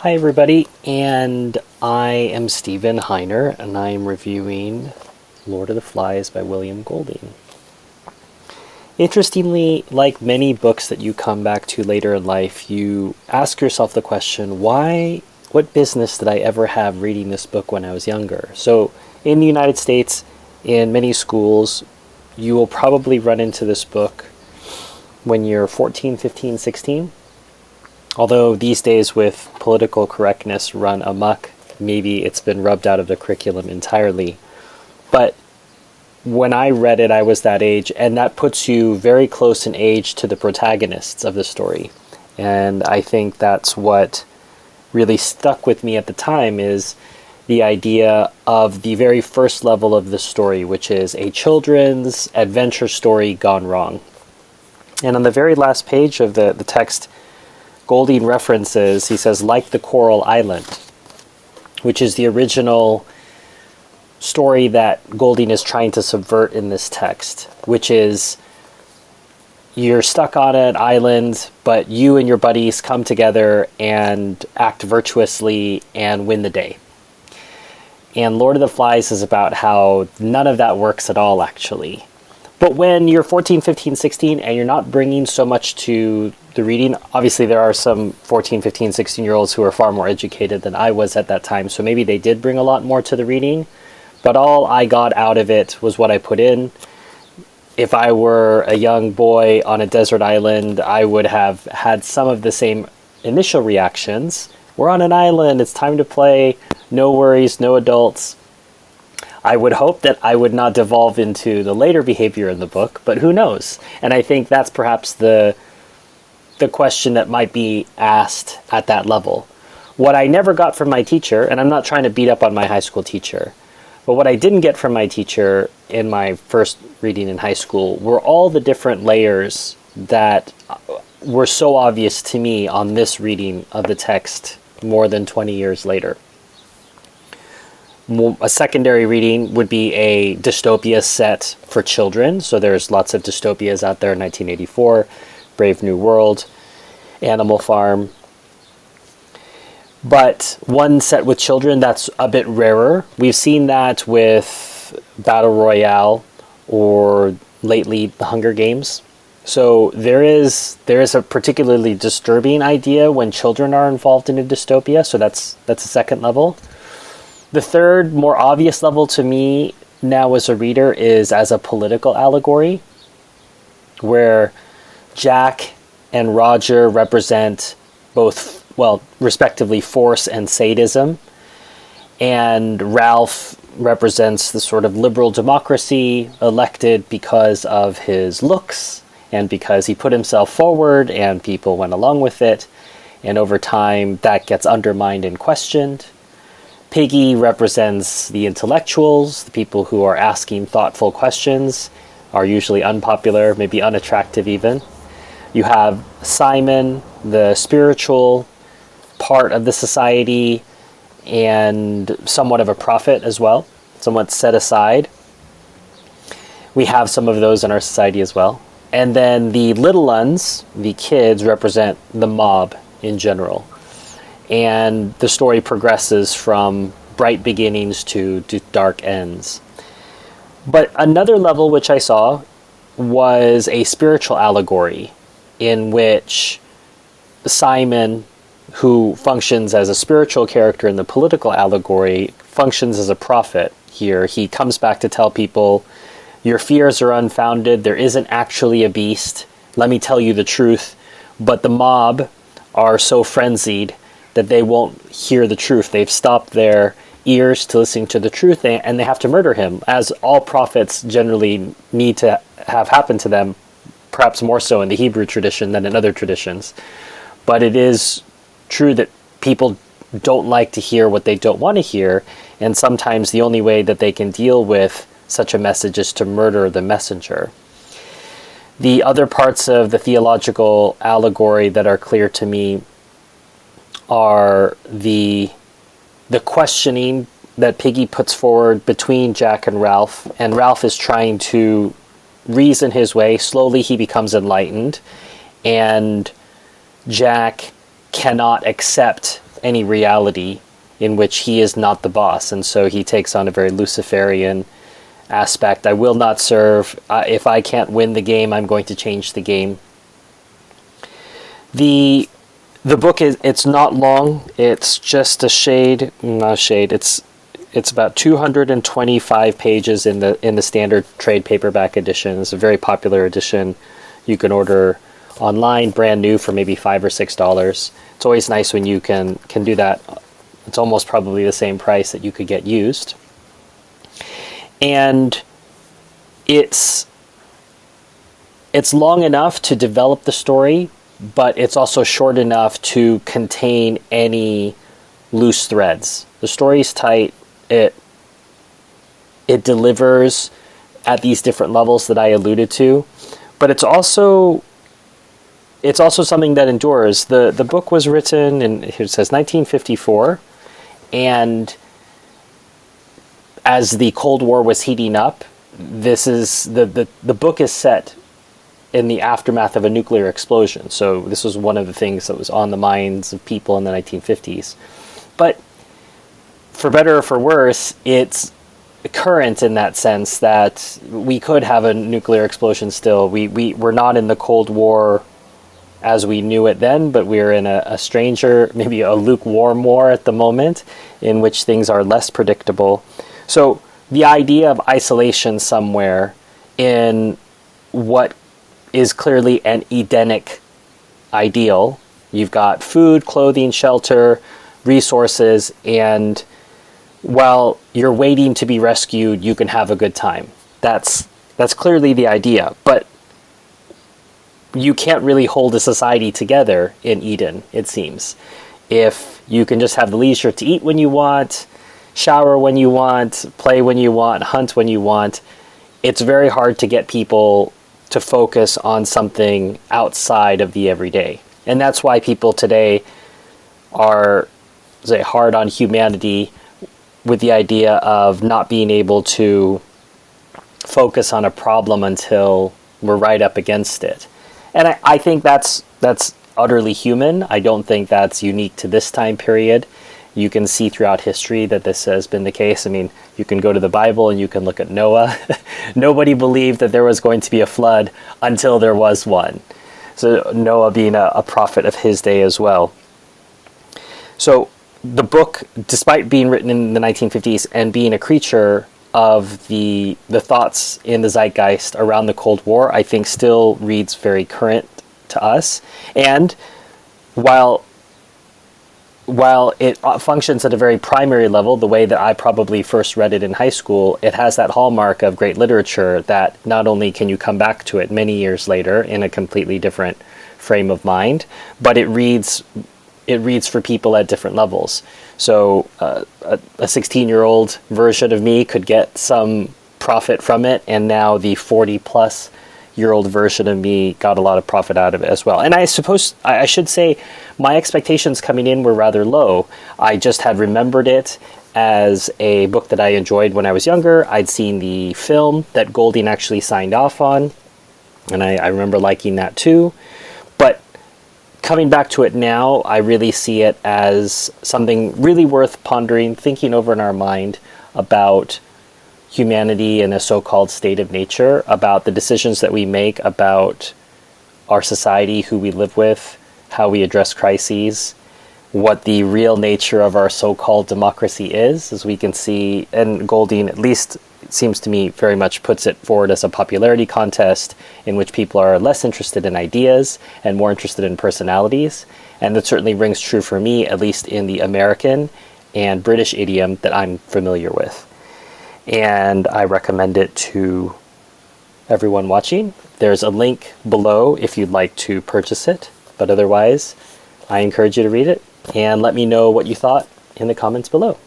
Hi everybody, and I am Stephen Heiner, and I am reviewing Lord of the Flies by William Golding. Interestingly, like many books that you come back to later in life, you ask yourself the question, what business did I ever have reading this book when I was younger? So in the United States, in many schools, you will probably run into this book when you're 14, 15, 16. Although these days with political correctness run amok, maybe it's been rubbed out of the curriculum entirely. But when I read it, I was that age, and that puts you very close in age to the protagonists of the story. And I think that's what really stuck with me at the time, is the idea of the very first level of the story, which is a children's adventure story gone wrong. And on the very last page of the text, Golding references, he says, like the Coral Island, which is the original story that Golding is trying to subvert in this text, which is you're stuck on an island, but you and your buddies come together and act virtuously and win the day. And Lord of the Flies is about how none of that works at all, actually. But when you're 14, 15, 16, and you're not bringing so much to the reading, obviously there are some 14, 15, 16-year-olds who are far more educated than I was at that time, so maybe they did bring a lot more to the reading, but all I got out of it was what I put in. If I were a young boy on a desert island, I would have had some of the same initial reactions. We're on an island, it's time to play, no worries, no adults. I would hope that I would not devolve into the later behavior in the book, but who knows? And I think that's perhaps the question that might be asked at that level. What I never got from my teacher, and I'm not trying to beat up on my high school teacher, but what I didn't get from my teacher in my first reading in high school were all the different layers that were so obvious to me on this reading of the text more than 20 years later. A secondary reading would be a dystopia set for children. So there's lots of dystopias out there, 1984, Brave New World, Animal Farm. But one set with children, that's a bit rarer. We've seen that with Battle Royale or lately The Hunger Games. So there is a particularly disturbing idea when children are involved in a dystopia. So that's a second level. The third, more obvious level to me now as a reader is as a political allegory, where Jack and Roger represent both, well, respectively, force and sadism, and Ralph represents the sort of liberal democracy elected because of his looks and because he put himself forward and people went along with it, and over time that gets undermined and questioned. Piggy represents the intellectuals, the people who are asking thoughtful questions, are usually unpopular, maybe unattractive even. You have Simon, the spiritual part of the society, and somewhat of a prophet as well, somewhat set aside. We have some of those in our society as well. And then the little ones, the kids, represent the mob in general. And the story progresses from bright beginnings to dark ends. But another level which I saw was a spiritual allegory in which Simon, who functions as a spiritual character in the political allegory, functions as a prophet here. He comes back to tell people, your fears are unfounded, there isn't actually a beast, let me tell you the truth, but the mob are so frenzied that they won't hear the truth. They've stopped their ears to listening to the truth, and they have to murder him, as all prophets generally need to have happen to them, perhaps more so in the Hebrew tradition than in other traditions. But it is true that people don't like to hear what they don't want to hear, and sometimes the only way that they can deal with such a message is to murder the messenger. The other parts of the theological allegory that are clear to me are the questioning that Piggy puts forward between Jack and Ralph is trying to reason his way. Slowly he becomes enlightened, and Jack cannot accept any reality in which he is not the boss, and so he takes on a very Luciferian aspect. I will not serve. If I can't win the game, I'm going to change the game. The book it's not long. It's just not a shade. It's about 225 pages in the standard trade paperback edition. It's a very popular edition. You can order online, brand new, for maybe $5 or $6. It's always nice when you can do that. It's almost probably the same price that you could get used. And it's long enough to develop the story, but it's also short enough to contain any loose threads. The story's tight. It delivers at these different levels that I alluded to, but it's also something that endures. The book was written in, here it says, 1954, and as the Cold War was heating up, this is the book is set in the aftermath of a nuclear explosion. So this was one of the things that was on the minds of people in the 1950s. But for better or for worse, it's current in that sense that we could have a nuclear explosion still. We're not in the Cold War as we knew it then, but we're in a stranger, maybe a lukewarm war at the moment, in which things are less predictable. So the idea of isolation somewhere in what is clearly an Edenic ideal. You've got food, clothing, shelter, resources, and while you're waiting to be rescued, you can have a good time. That's clearly the idea. But you can't really hold a society together in Eden, it seems. If you can just have the leisure to eat when you want, shower when you want, play when you want, hunt when you want, it's very hard to get people to focus on something outside of the everyday. And that's why people today are, say, hard on humanity with the idea of not being able to focus on a problem until we're right up against it. And I think that's utterly human. I don't think that's unique to this time period. You can see throughout history that this has been the case. I mean, you can go to the Bible and you can look at Noah. Nobody believed that there was going to be a flood until there was one. So Noah being a prophet of his day as well. So the book, despite being written in the 1950s and being a creature of the thoughts in the zeitgeist around the Cold War, I think still reads very current to us. And while it functions at a very primary level, the way that I probably first read it in high school, it has that hallmark of great literature that not only can you come back to it many years later in a completely different frame of mind, but it reads for people at different levels. So a 16-year-old version of me could get some profit from it, and now the 40-plus-year-old version of me got a lot of profit out of it as well. And I suppose I should say my expectations coming in were rather low. I just had remembered it as a book that I enjoyed when I was younger. I'd seen the film that Golding actually signed off on, and I remember liking that too. But coming back to it now, I really see it as something really worth pondering, thinking over in our mind about humanity in a so-called state of nature, about the decisions that we make, about our society, who we live with, how we address crises, what the real nature of our so-called democracy is, as we can see. And Golding, at least it seems to me, very much puts it forward as a popularity contest in which people are less interested in ideas and more interested in personalities. And that certainly rings true for me, at least in the American and British idiom that I'm familiar with. And I recommend it to everyone watching. There's a link below if you'd like to purchase it. But otherwise, I encourage you to read it and let me know what you thought in the comments below.